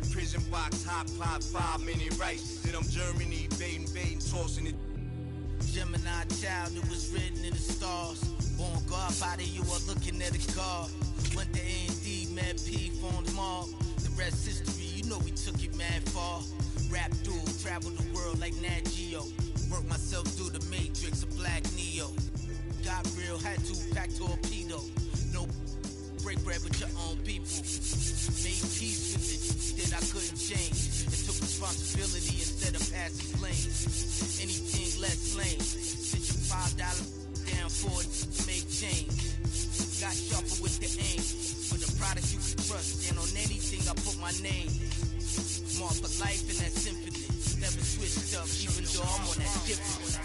red prison box, hot pot, 5-minute rice. Then I'm Germany, baiting, tossing it. Gemini child, it was written in the stars. Born God body, you are looking at a God. Went to A&D, mad P, formed mob. The rest history, you know we took it mad far. Rap dude, traveled the world like Nat Geo. Worked myself through the matrix of Black Neo. Got real, had to pack torpedo. No break bread with your own people. Made peace with it that I couldn't change. And took responsibility instead of passing blame. Anything less lame. Sit your $5 down for it, make change. Got sharper with the aim. For the product you can trust. And on anything I put my name. Mark for life in that symphony. Never switched up, even though I'm on that different.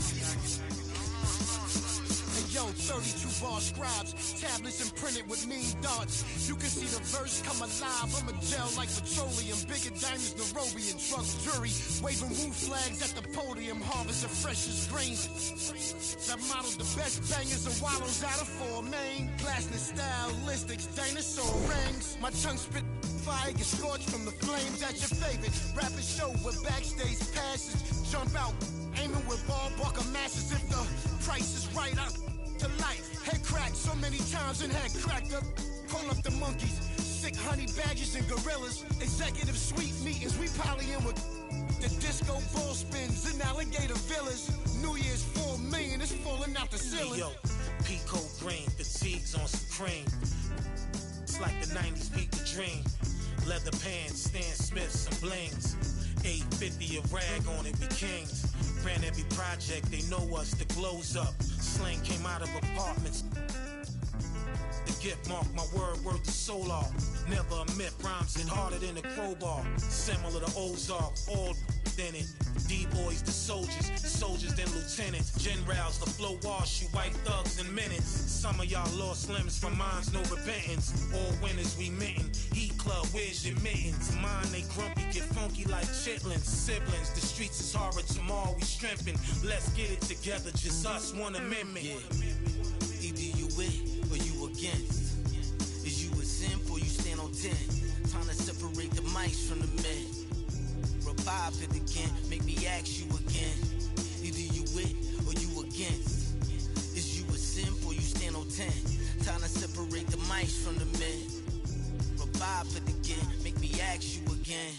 Hey yo, 32 bar scribes, tablets imprinted with mean dots. You can see the verse come alive. I'm a gel like petroleum, bigger diamonds, Nairobi and trucks, jury, waving woo flags at the podium, harvest of freshest grains. That modeled the best bangers and wallows out of 4 main. Blasting stylistics, dinosaur rings. My tongue spit fire, get scorched from the flames. That's your favorite rapper show with backstage passes. Jump out, aiming with ball buckle masses. If the price is right, I'm to life. Head cracked so many times and head cracked up. Pull up the monkeys, sick honey badgers and gorillas. Executive suite meetings, we polying with the disco ball spins and alligator villas. New Year's 4 million is falling out the ceiling. Hey, yo, Pico green, fatigues on some cream. It's like the 90s people dream. Leather pants, Stan Smiths and blings. 850 a rag on it, we kings. Ran every project, they know us, the glow's up. Slang came out of apartments. The gift mark, my word worth the solar. Never a myth, rhymes hit harder than a crowbar. Similar to Ozark, all in it. D-boys, the soldiers then lieutenants. Generals, the flow wash, you white thugs in minutes. Some of y'all lost limbs from mines, no repentance. All winners we mitten. Heat club, where's your mittens? Mine, they grumpy, get funky like chitlins. Siblings, the streets is horrid, tomorrow we strengthen. Let's get it together, just us, one amendment. Yeah. Either you with or you against. Is you a simp or you stand on 10? Time to separate the mice from the men. Revive it again, make me ask you again. Either you with or you against. Is you a simp or you stand on 10? Time to separate the mice from the men. Revive it again, make me ask you again.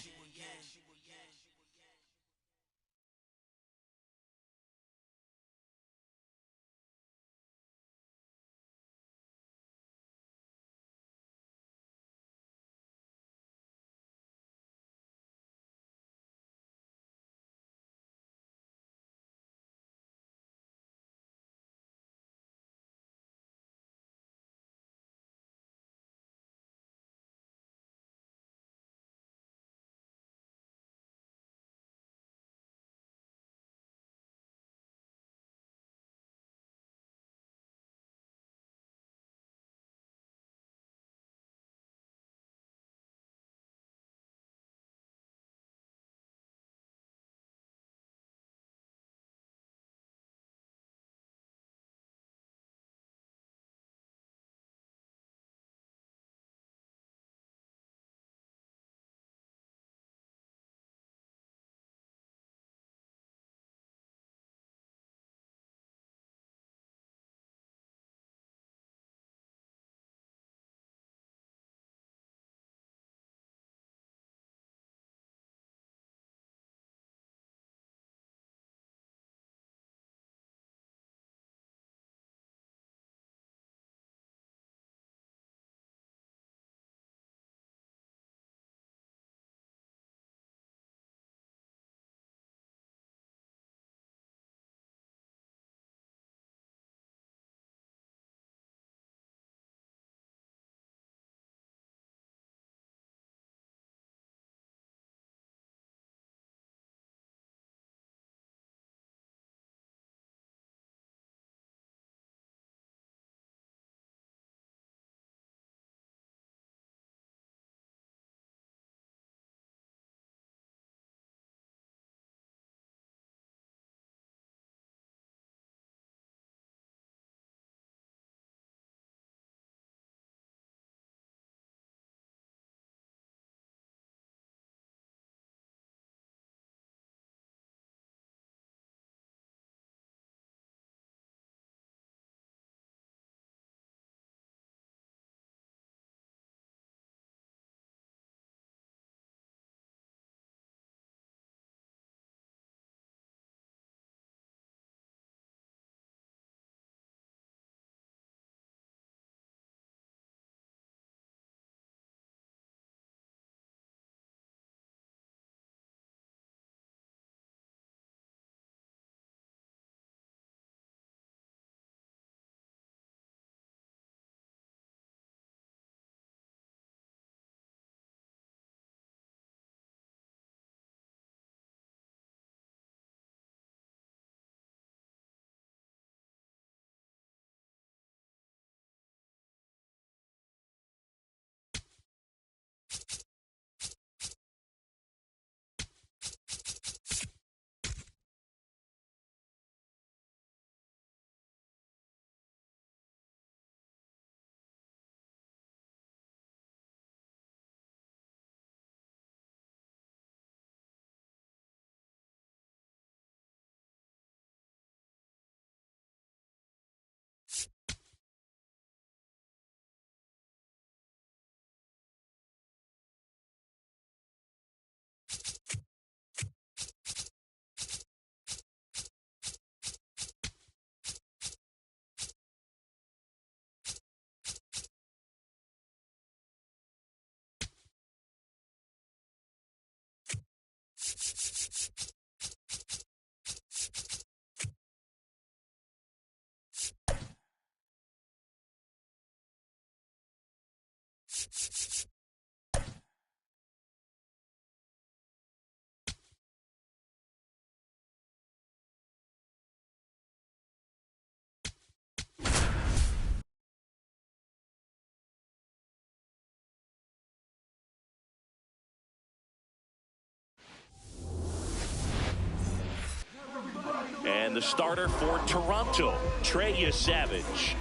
And the starter for Toronto, Trey Savage.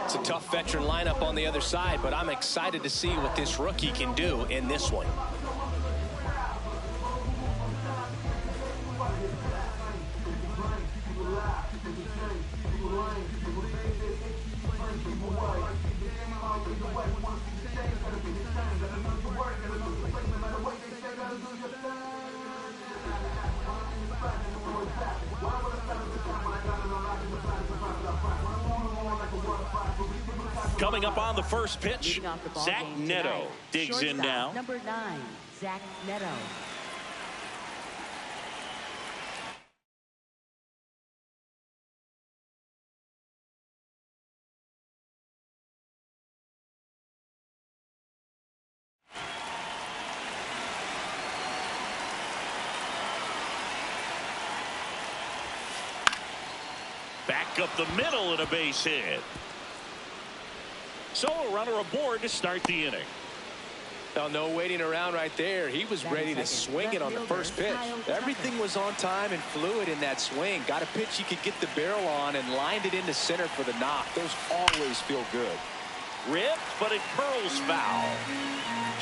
It's a tough veteran lineup on the other side, but I'm excited to see what this rookie can do in this one. Coming up on the first pitch, Zach Neto digs in now. Number 9, Zach Neto. Back up the middle and a base hit. So a runner aboard to start the inning. Oh, no waiting around right there. He was ready to swing it on the first pitch. Everything was on time and fluid in that swing. Got a pitch he could get the barrel on and lined it into center for the knock. Those always feel good. Ripped, but it curls foul.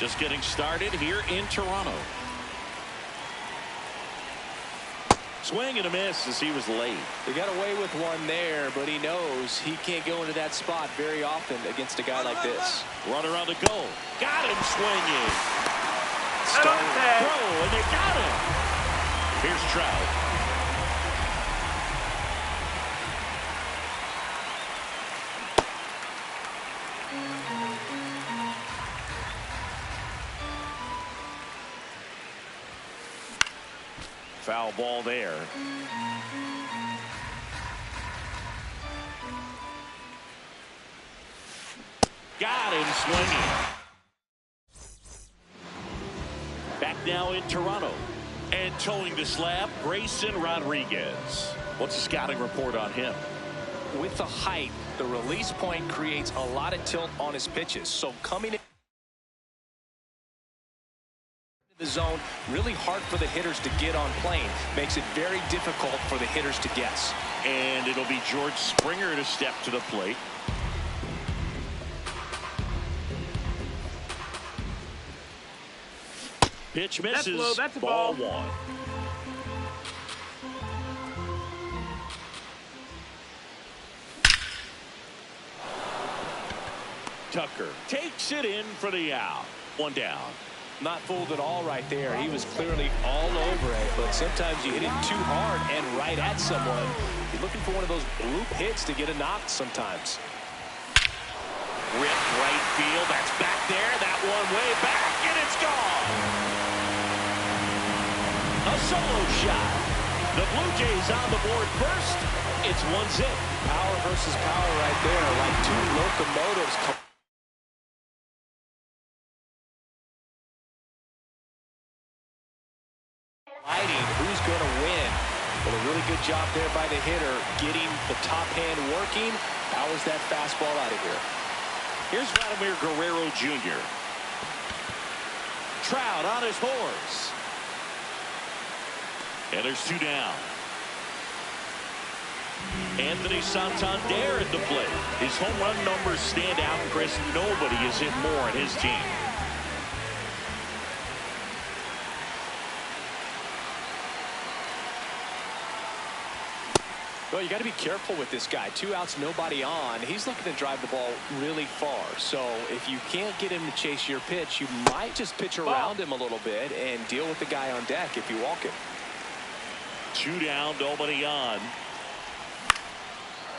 Just getting started here in Toronto. Swing and a miss as he was late. They got away with one there, but he knows he can't go into that spot very often against a guy like this. Runner on the go. Got him swinging. Started to throw, and they got him. Here's Trout. Foul ball there. Got him swinging. Back now in Toronto. And towing the slab, Grayson Rodriguez. What's the scouting report on him? With the height, the release point creates a lot of tilt on his pitches. So coming in the zone, really hard for the hitters to get on plane. Makes it very difficult for the hitters to guess. And it'll be George Springer to step to the plate. Pitch misses. That's a ball ball. one. Tucker takes it in for the out. One down. Not fooled at all right there. He was clearly all over it, but sometimes you hit it too hard and right at someone. You're looking for one of those bloop hits to get a knock sometimes. Ripped right field. That's back there. That one way back, and it's gone. A solo shot. The Blue Jays on the board first. It's 1-0. Power versus power right there, like two locomotives. Who's going to win? But a really good job there by the hitter, getting the top hand working. Powers that fastball out of here. Here's Vladimir Guerrero Jr. Trout on his horse. And there's two down. Anthony Santander at the plate. His home run numbers stand out, Chris. Nobody has hit more on his team. Well, you got to be careful with this guy. 2 outs, nobody on. He's looking to drive the ball really far. So if you can't get him to chase your pitch, you might just pitch around him a little bit and deal with the guy on deck if you walk him. 2 down, nobody on.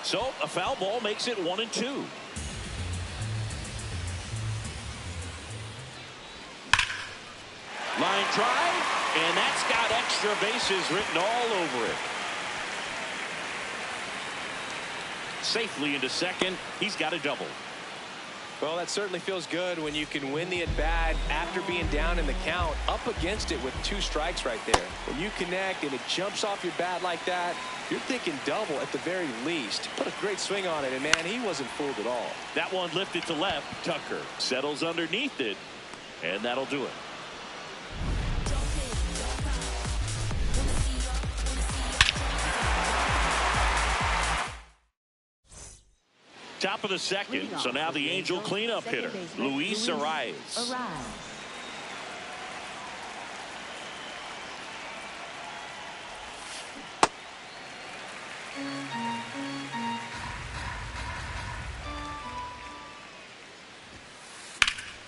So a foul ball makes it 1-2. Line drive, and that's got extra bases written all over it. Safely into second. He's got a double. Well, that certainly feels good when you can win the at-bat after being down in the count, up against it with 2 strikes right there. When you connect and it jumps off your bat like that, you're thinking double at the very least. Put a great swing on it, and man, he wasn't fooled at all. That one lifted to left. Tucker settles underneath it, and that'll do it. Top of the second, so now the Angel cleanup hitter, Luis Arias.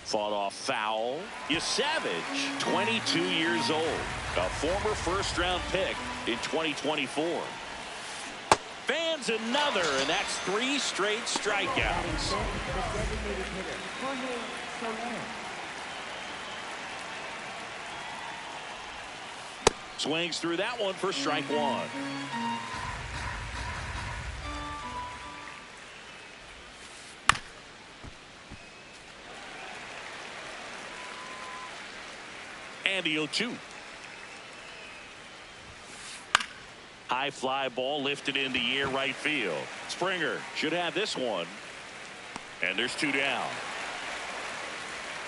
Fought off foul. Yasavage, 22 years old, a former first-round pick in 2024. Fans another, and that's 3 straight strikeouts. Swings through that one for strike 1. And the 0-2. High fly ball lifted in the air right field. Springer should have this one. And there's 2 down.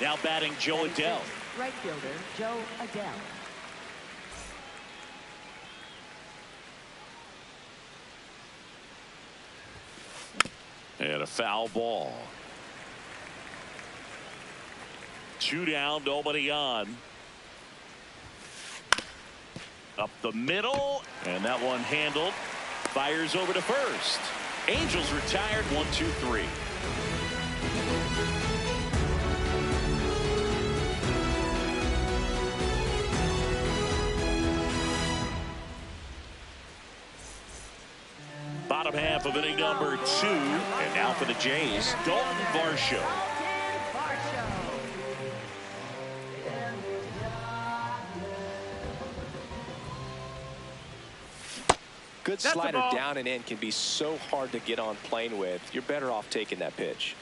Now batting Joe Adell. Right fielder Joe Adell. And a foul ball. 2 down, nobody on. Up the middle, and that one handled. Fires over to first. Angels retired 1-2-3. Bottom half of inning number 2, and now for the Jays, Dalton Varsho. Good slider down and in can be so hard to get on plane with. You're better off taking that pitch.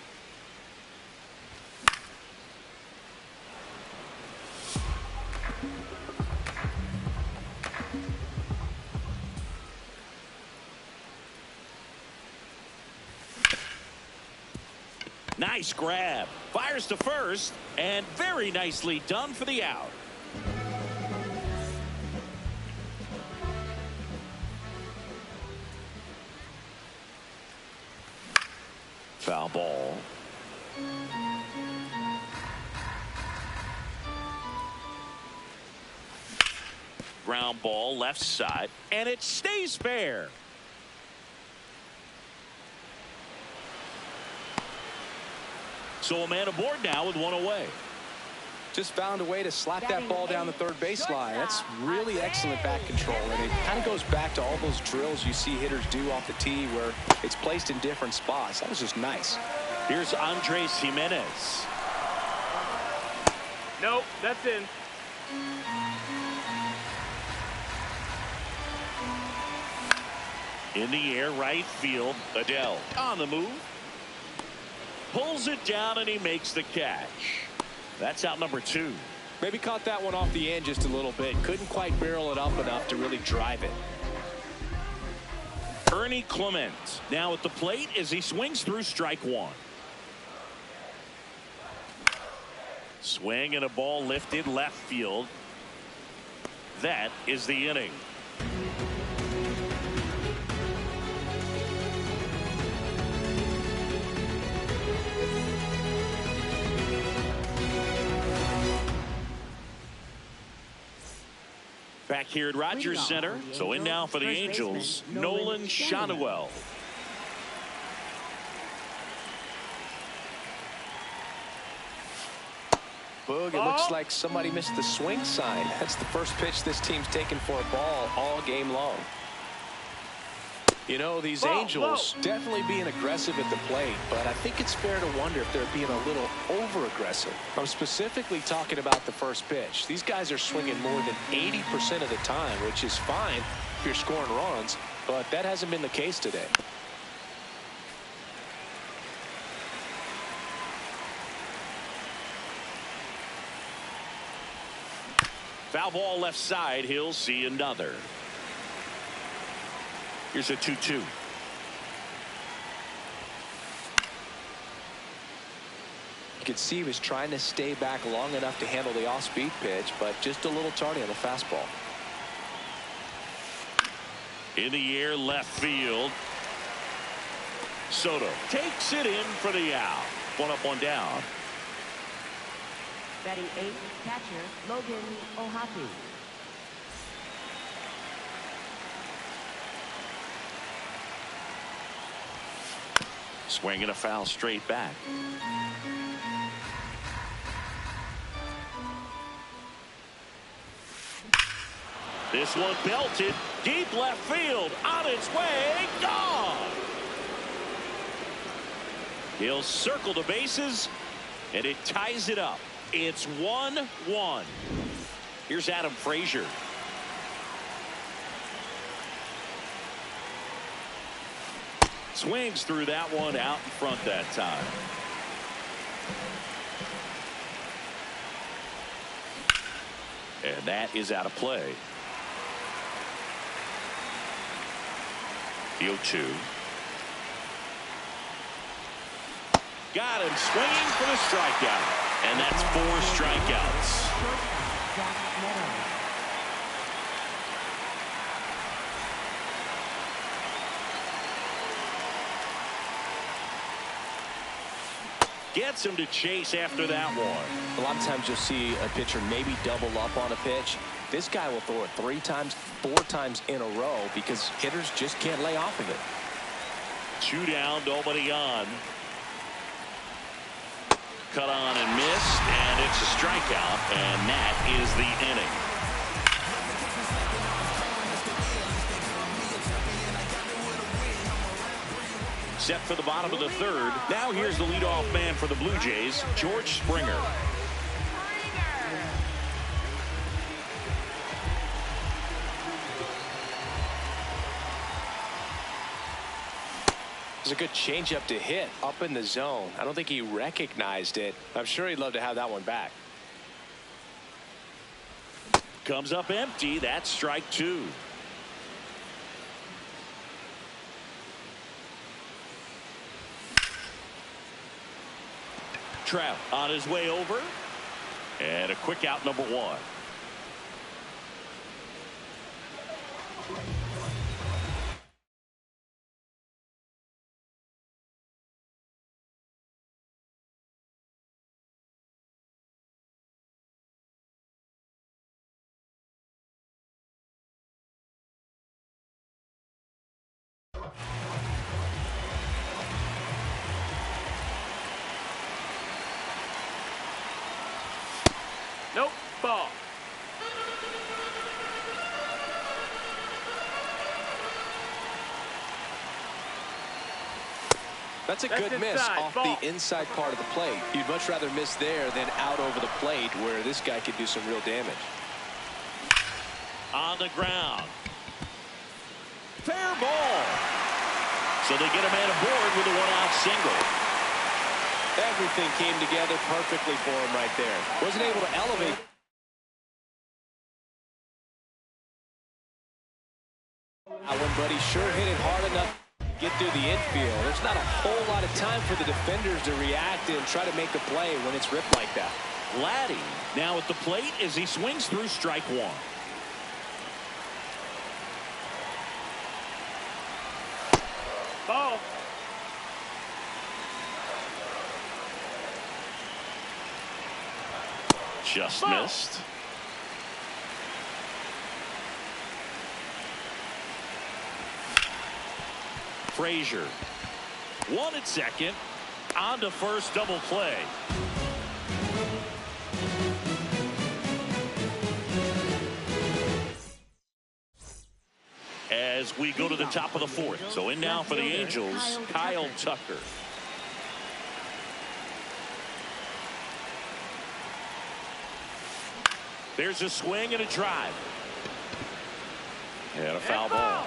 Nice grab. Fires to first, and very nicely done for the out. Foul ball. Ground ball left side, and it stays fair. So a man aboard now with 1 away. Just found a way to slap that ball down the third baseline. That's really excellent back control, and it kind of goes back to all those drills you see hitters do off the tee where it's placed in different spots. That was just nice. Here's Andres Jimenez. Nope, that's in. In the air, right field. Adell on the move. Pulls it down, and he makes the catch. That's out number 2. Maybe caught that one off the end just a little bit. Couldn't quite barrel it up enough to really drive it. Ernie Clement now at the plate as he swings through strike 1. Swing and a ball lifted left field. That is the inning. Back here at Rogers Center. So in now for the Angels, Nolan Schanuel. Boog, it looks like somebody missed the swing sign. That's the first pitch this team's taken for a ball all game long. You know, these Angels definitely being aggressive at the plate, but I think it's fair to wonder if they're being a little over-aggressive. I'm specifically talking about the first pitch. These guys are swinging more than 80% of the time, which is fine if you're scoring runs, but that hasn't been the case today. Foul ball left side. He'll see another. Here's a 2-2. You could see he was trying to stay back long enough to handle the off-speed pitch, but just a little tardy on the fastball. In the air, left field. Soto takes it in for the out. One up, one down. Batting 8th, catcher Logan O'Hoppe. Swinging a foul straight back. This one belted deep left field, on its way, gone. He'll circle the bases, and it ties it up. It's 1-1. Here's Adam Frazier. Swings through that one out in front that time. And that is out of play. The 0-2. Got him swinging for the strikeout. And that's 4 strikeouts. Gets him to chase after that one. A lot of times you'll see a pitcher maybe double up on a pitch. This guy will throw it 3 times, 4 times in a row because hitters just can't lay off of it. 2 down, nobody on. Cut on and missed, and it's a strikeout, and that is the inning. Set for the bottom of the 3rd. Now here's the leadoff man for the Blue Jays, George Springer. It's a good changeup to hit up in the zone. I don't think he recognized it. I'm sure he'd love to have that one back. Comes up empty. That's strike 2. Trout on his way over. And a quick out, number 1. Nope, ball. That's a good miss off the inside part of the plate. You'd much rather miss there than out over the plate where this guy could do some real damage. On the ground. Fair ball. So they get a man aboard with a 1-out single. Everything came together perfectly for him right there. Wasn't able to elevate. That one, but he sure hit it hard enough to get through the infield. There's not a whole lot of time for the defenders to react and try to make a play when it's ripped like that. Laddie now at the plate as he swings through strike 1. Ball. Just missed. Frazier. 1 at second. On to first, double play. As we go to the top of the 4th. So in now for the Angels, Kyle Tucker. There's a swing and a drive. And a foul ball.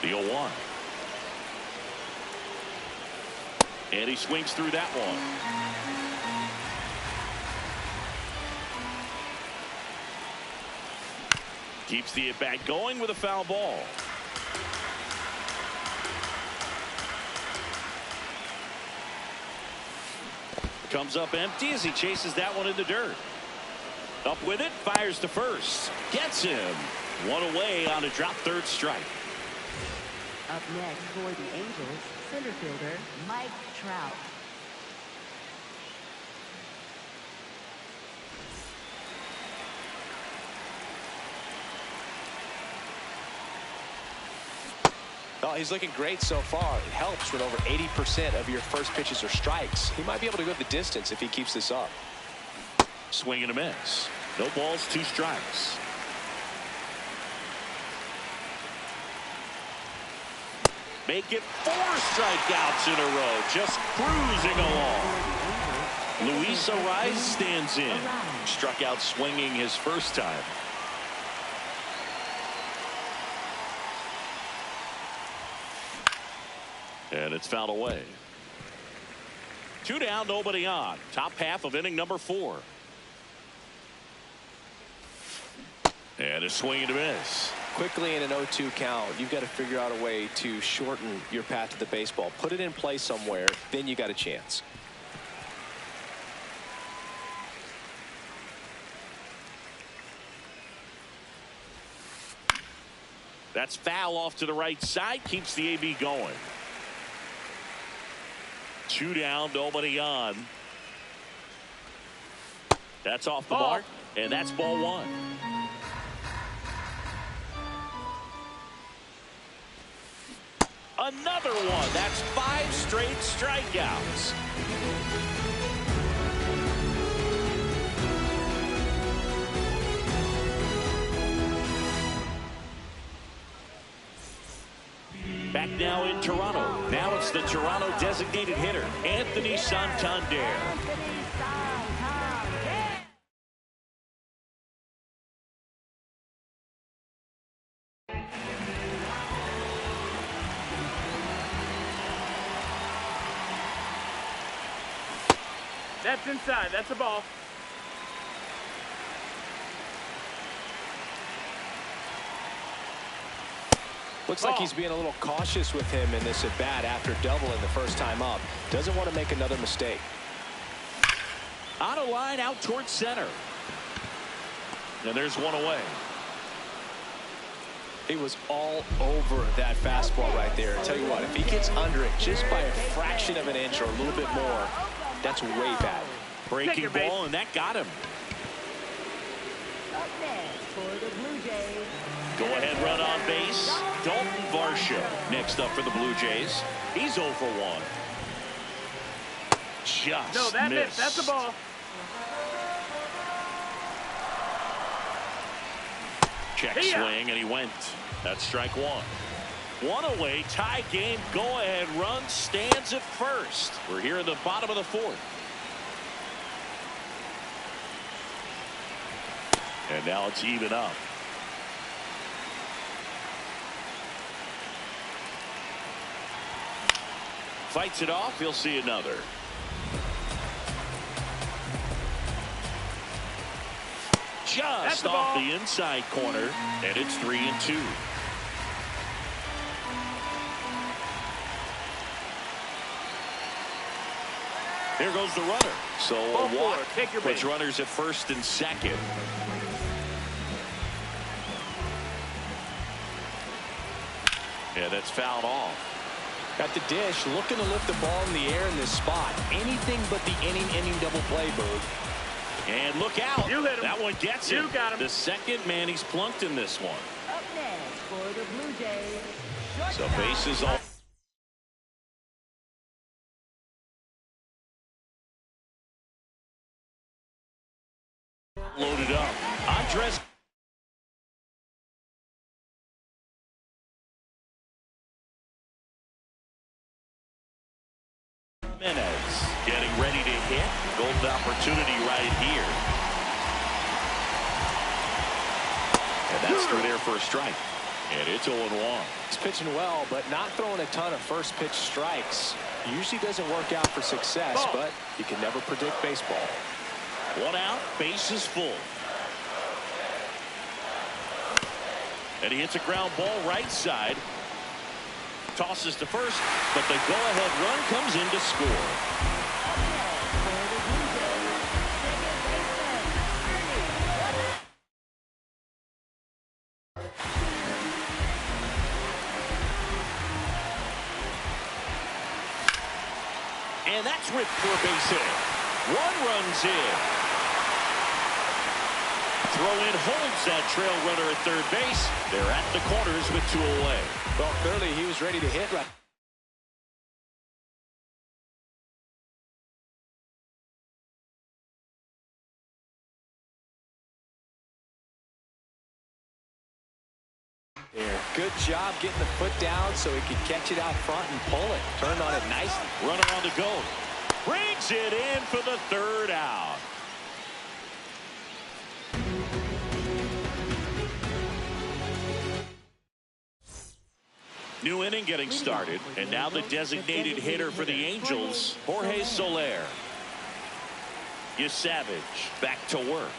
The 0-1. And he swings through that one. Keeps the at-bat going with a foul ball. Comes up empty as he chases that one in the dirt. Up with it, fires to first. Gets him. One away on a drop third strike. Up next for the Angels, center fielder Mike Trout. Oh, he's looking great so far. It helps when over 80% of your first pitches are strikes. He might be able to go the distance if he keeps this up. Swing and a miss. No balls, 2 strikes. Make it 4 strikeouts in a row. Just cruising along. Luis Ariz stands in. Struck out swinging his first time. And it's fouled away. 2 down, nobody on. Top half of inning number 4. And a swing and a miss. Quickly in an 0-2 count, you've got to figure out a way to shorten your path to the baseball. Put it in play somewhere, then you got a chance. That's foul off to the right side. Keeps the AB going. 2 down, nobody on. That's off the mark, and that's ball 1. Another one. That's 5 straight strikeouts. Back now in Toronto. Now it's the Toronto designated hitter, Anthony Santander. That's inside. That's a ball. Looks like he's being a little cautious with him in this at bat after doubling the first time up. Doesn't want to make another mistake. On a line out towards center. And there's one away. He was all over that fastball right there. Tell you what, if he gets under it just by a fraction of an inch or a little bit more, that's way bad. Breaking ball, and that got him. Up next for the Blue Jays. Go ahead run on base. Dalton Varsho next up for the Blue Jays. He's 0 for 1. Just no, that missed. That's a ball. Check swing, and he went. That's strike 1. 1 away, tie game. Go ahead run stands at first. We're here in the bottom of the 4th. And now it's even up. Fights it off. He'll see another. Just off the inside corner, and it's 3-2. Here goes the runner. So a walk puts runners at first and second. Yeah, that's fouled off. Got the dish, looking to lift the ball in the air in this spot. Anything but the inning double play, Bird. And look out. You hit him. That one gets him. You got him. The second man he's plunked in this one. Up next for the Blue Jays. So bases all. Loaded up. Andres. Minutes getting ready to hit. Golden opportunity right here. And that's through there for a strike. And it's 0-1. He's pitching well, but not throwing a ton of first pitch strikes. Usually doesn't work out for success, but you can never predict baseball. 1 out, bases full. And he hits a ground ball right side. Tosses to first, but the go-ahead run comes in to score. And that's ripped for a base hit. One runs in. Throw in holds that trail runner at third base. They're at the corners with 2 away. Well, clearly he was ready to hit right. There. Good job getting the foot down so he could catch it out front and pull it. Turned on it nicely. Runner on the go. Brings it in for the 3rd out. New inning getting started, and now the designated hitter for the Angels, Jorge Soler. Savage back to work.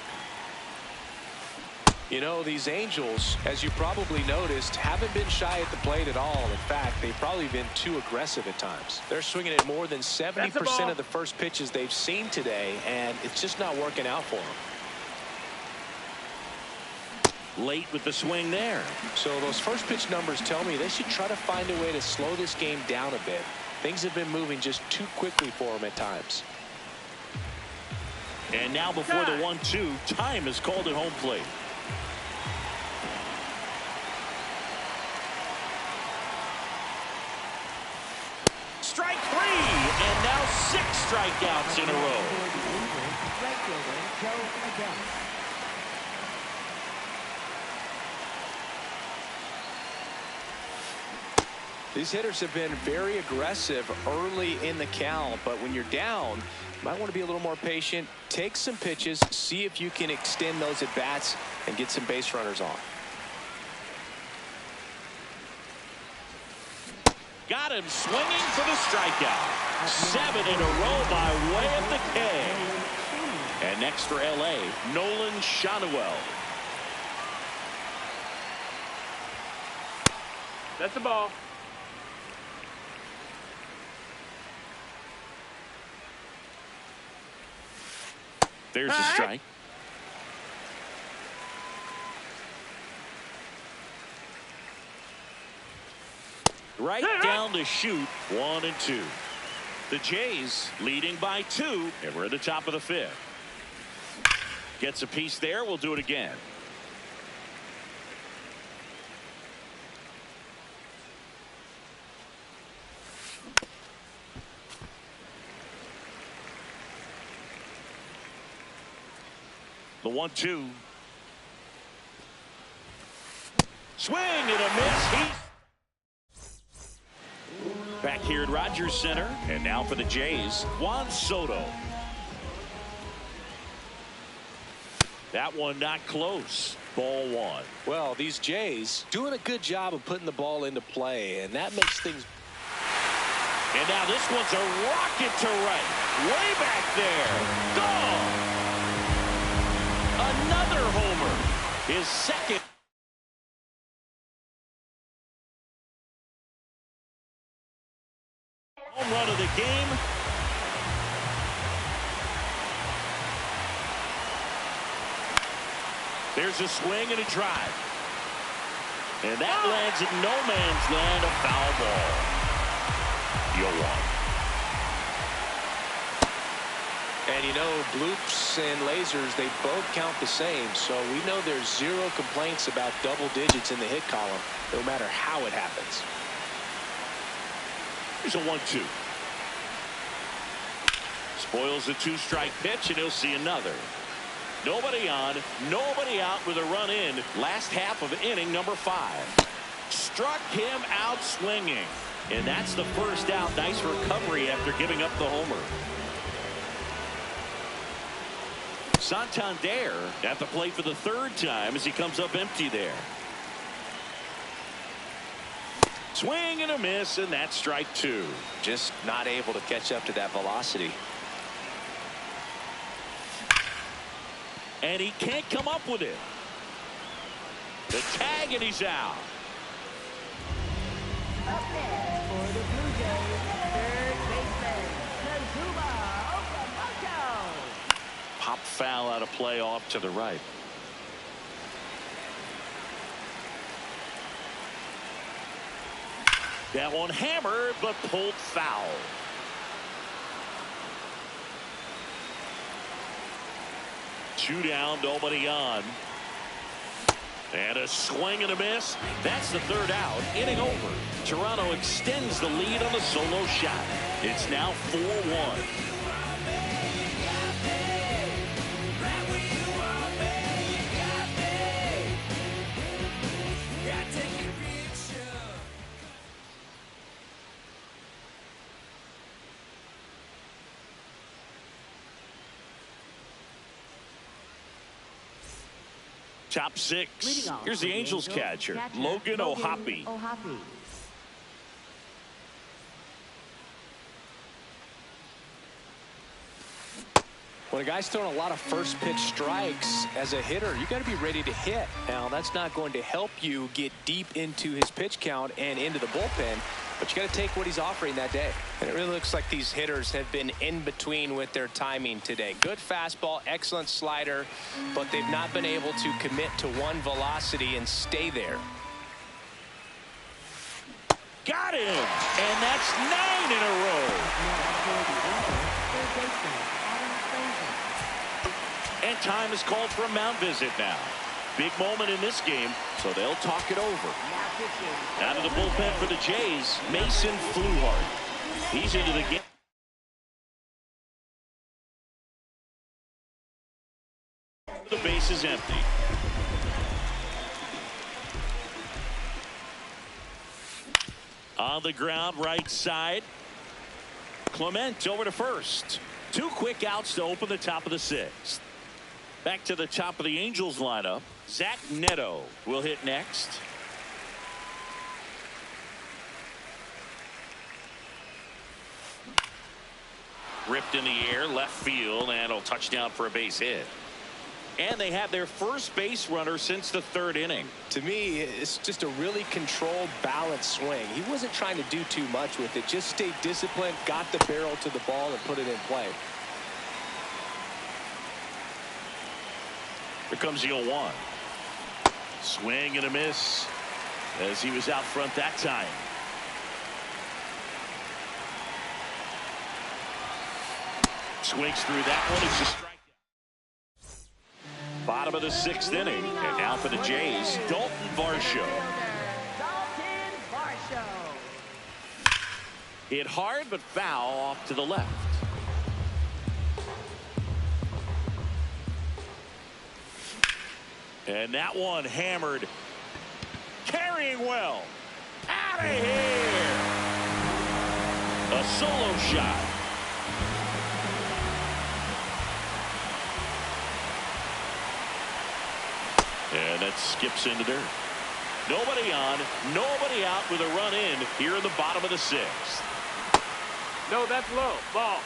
You know, these Angels, as you probably noticed, haven't been shy at the plate at all. In fact, they've probably been too aggressive at times. They're swinging at more than 70% of the first pitches they've seen today, and it's just not working out for them. Late with the swing there. So those first pitch numbers tell me they should try to find a way to slow this game down a bit. Things have been moving just too quickly for them at times. And now before the 1-2, time is called at home plate. Strike 3, and now 6 strikeouts in a row. Right fielder, Joe again. These hitters have been very aggressive early in the count, but when you're down, you might want to be a little more patient. Take some pitches, see if you can extend those at bats and get some base runners on. Got him swinging for the strikeout. 7 in a row by way of the K. And next for LA, Nolan Shanuel. That's the ball. There's a strike. Right down to shoot. 1 and 2. The Jays leading by 2, and we're at the top of the 5th. Gets a piece there. We'll do it again. The 1-2. Swing and a miss. Back here at Rogers Center, and now for the Jays, Juan Soto. That one not close. Ball 1. Well, these Jays doing a good job of putting the ball into play, and that makes things. And now this one's a rocket to right. Way back there. Gone. Another homer. His second. Home run of the game. There's a swing and a drive. And that lands in no man's land, a foul ball. You'll want. And you know, bloops and lasers, they both count the same. So we know there's 0 complaints about double digits in the hit column, no matter how it happens. Here's a 1-2. Spoils the 2-strike pitch, and he'll see another. Nobody on, nobody out with a run in. Last half of inning number 5. Struck him out swinging. And that's the first out. Nice recovery after giving up the homer. Santander at the plate for the 3rd time as he comes up empty there. Swing and a miss, and that's strike 2. Just not able to catch up to that velocity. And he can't come up with it. The tag, and he's out. Up next for the Blue Jays, third baseman, Kazuma Okamoto. Pop foul out of play off to the right. That one hammered, but pulled foul. Two down, nobody on. And a swing and a miss. That's the third out. Inning over. Toronto extends the lead on the solo shot. It's now 4-1. Top six. Here's the Angels catcher, Logan O'Hoppe. When a guy's throwing a lot of first pitch strikes as a hitter, you got to be ready to hit. Now, that's not going to help you get deep into his pitch count and into the bullpen, but you got to take what he's offering that day. And it really looks like these hitters have been in between with their timing today. Good fastball, excellent slider, but they've not been able to commit to one velocity and stay there. Got him, and that's 9 in a row. And time is called for a mound visit now. Big moment in this game, so they'll talk it over. Out of the bullpen for the Jays, Mason Fluhart. He's into the game. The base is empty. On the ground, right side. Clement over to first. 2 quick outs to open the top of the 6th. Back to the top of the Angels lineup. Zach Neto will hit next. Ripped in the air, left field, and a touchdown for a base hit. And they have their first base runner since the 3rd inning. To me, it's just a really controlled, balanced swing. He wasn't trying to do too much with it. Just stayed disciplined, got the barrel to the ball, and put it in play. Here comes the 0-1. Swing and a miss as he was out front that time. Swings through that one. It's a strikeout. Bottom of the 6th inning. And now for the Jays, Dalton Varsho. Hit hard but foul off to the left. And that one hammered. Carrying well. Out of here. A solo shot. And that skips into dirt. Nobody on, nobody out with a run in here in the bottom of the 6th. No, that's low. Ball.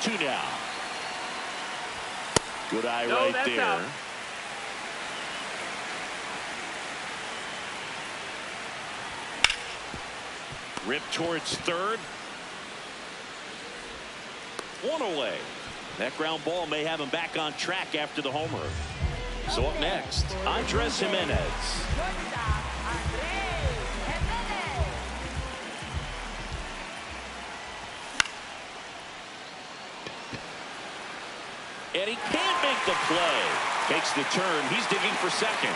Two now. Good eye no, right that's there. Out. Ripped towards 3rd. 1 away. That ground ball may have him back on track after the homer. So up next, Andres Jimenez. And he can't make the play. Takes the turn. He's digging for second.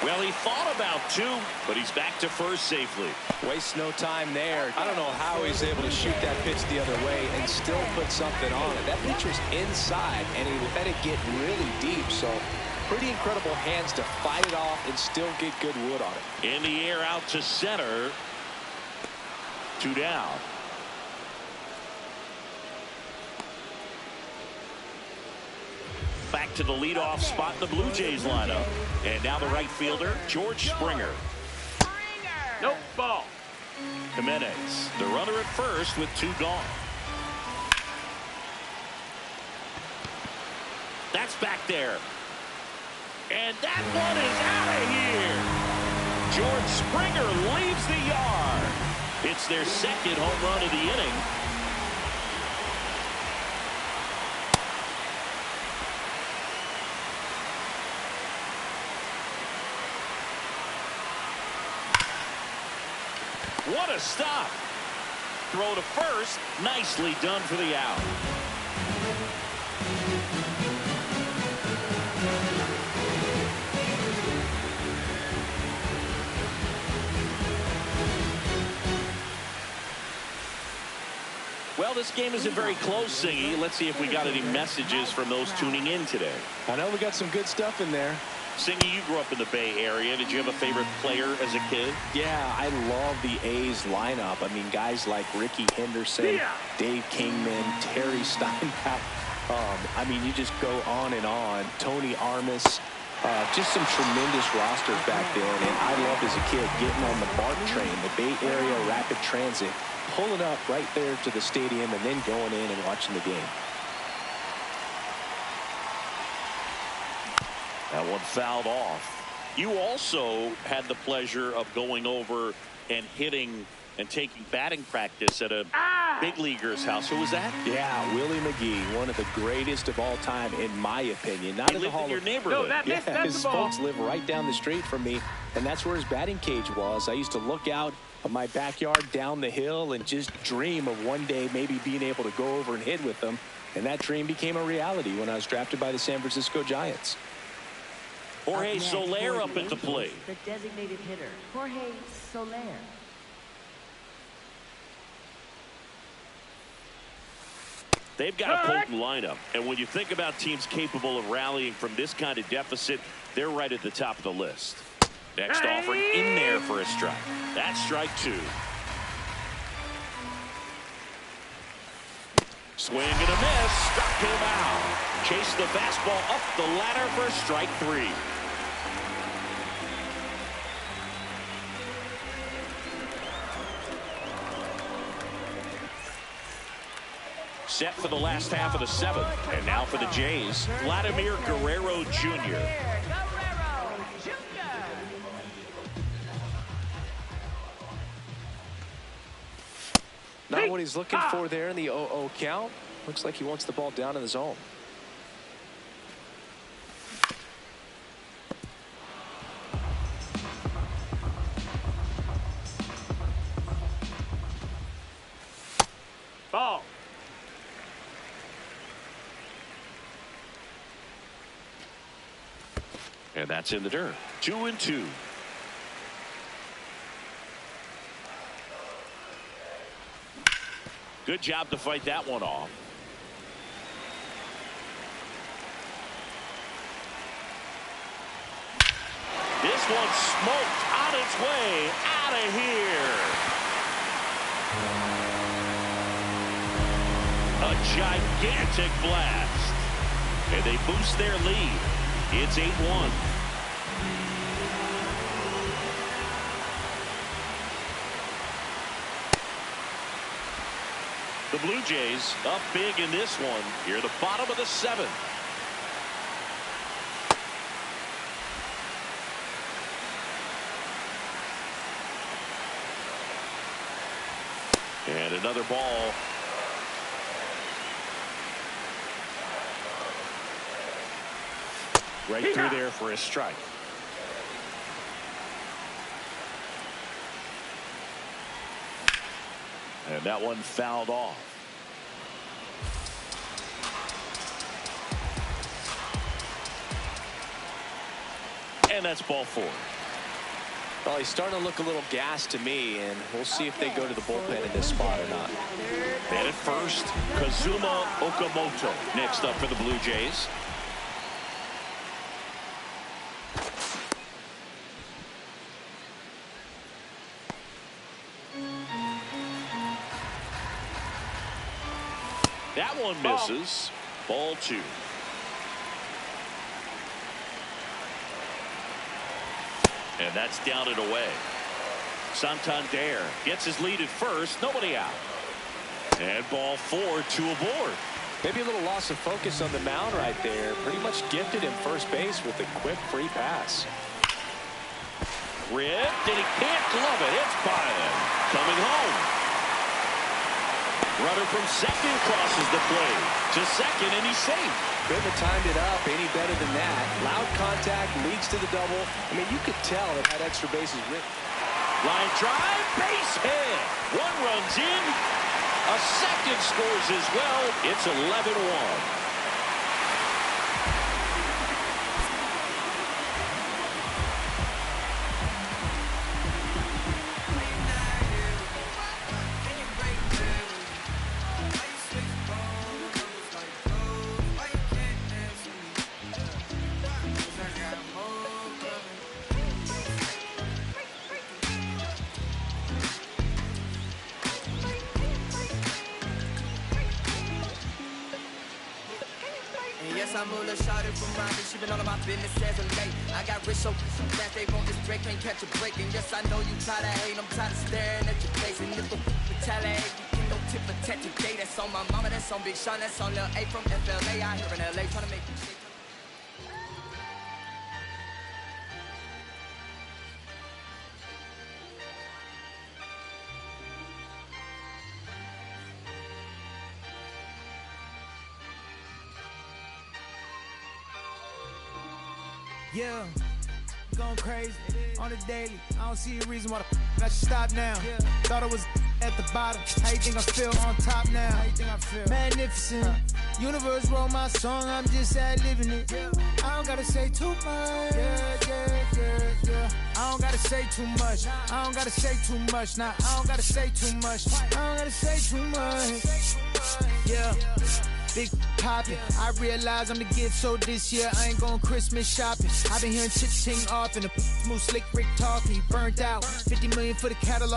Well, he thought about 2, but he's back to first safely. Wastes no time there. I don't know how he's able to shoot that pitch the other way and still put something on it. That pitcher's inside, and he let it get really deep. So pretty incredible hands to fight it off and still get good wood on it. In the air out to center. 2 down. back to the leadoff spot in the Blue Jays lineup. And now the right fielder, George Springer. Nope, ball. Jimenez, the runner at first with 2 gone. That's back there. And that one is out of here. George Springer leaves the yard. It's their second home run of the inning. What a stop. Throw to first. Nicely done for the out. Well, this game isn't very close, Singy. Let's see if we got any messages from those tuning in today. I know we got some good stuff in there. Singy, you grew up in the Bay Area. Did you have a favorite player as a kid? Yeah, I love the A's lineup. I mean, guys like Ricky Henderson, Dave Kingman, Terry Steinbach. I mean, you just go on and on. Tony Armas. Just some tremendous rosters back then. And I loved as a kid getting on the BART train, the Bay Area Rapid Transit, pulling up right there to the stadium and then going in and watching the game. That one fouled off. You also had the pleasure of going over and hitting and taking batting practice at a big leaguer's house. Who was that? Yeah, Willie McGee, one of the greatest of all time, in my opinion. Not in the Hall of your neighborhood. No, that's his folks live right down the street from me, and that's where his batting cage was. I used to look out of my backyard down the hill and just dream of one day maybe being able to go over and hit with them. And that dream became a reality when I was drafted by the San Francisco Giants. Jorge Soler up at the plate. The designated hitter, Jorge Soler. They've got a potent lineup, and when you think about teams capable of rallying from this kind of deficit, they're right at the top of the list. Next offering in there for a strike. That's strike 2. Swing and a miss. Struck him out. Chase the fastball up the ladder for strike 3. Set for the last half of the 7th. And now for the Jays, Vladimir Guerrero Jr. Not what he's looking for there in the 0-0 count. Looks like he wants the ball down in the zone. Ball. And that's in the dirt. 2-2. Good job to fight that one off. This one smoked on its way out of here. A gigantic blast. And they boost their lead. It's 8-1. The Blue Jays up big in this one here at the bottom of the 7th. And another ball. Right through there for a strike. And that one fouled off. And that's ball 4. Well, he's starting to look a little gassed to me, and we'll see if they go to the bullpen in this spot or not. And at first, Kazuma Okamoto next up for the Blue Jays. That one misses. Ball 2. And that's down and away. Santander gets his lead at first. Nobody out. And ball 4, 2 aboard. Maybe a little loss of focus on the mound right there. Pretty much gifted him first base with a quick free pass. Ripped, and he can't glove it. It's by him. Coming home. Runner from second crosses the plate to second, and he's safe. Couldn't have timed it up any better than that. Loud contact leads to the double. I mean, you could tell it had extra bases written. Line drive, base hit. One runs in. A second scores as well. It's 11-1. I'm gonna shout it from around. She been all of my business as of late. I got rich so fast they want this break, can't catch a break. And yes, I know you try to hate, I'm tired of staring at your face. And if the retaliate, you can go tip for tat today. That's on my mama, that's on Big Sean, that's on Lil A from FLA. I here in LA trying to make you shake. Yeah, going crazy on the daily. I don't see a reason why the I should stop now. Thought I was at the bottom. How you think I feel on top now? How you think I feel? Magnificent. Universe wrote my song, I'm just ad-libbing it. I don't gotta say too much. I don't gotta say too much. I don't gotta say too much. Nah, I don't gotta say too much. I don't gotta say too much. Yeah. Big poppin', I realize I'm the gift, so this year I ain't going Christmas shopping. I've been hearing chit-ching off and the smooth slick Rick talking, burnt out. 50 million for the catalog.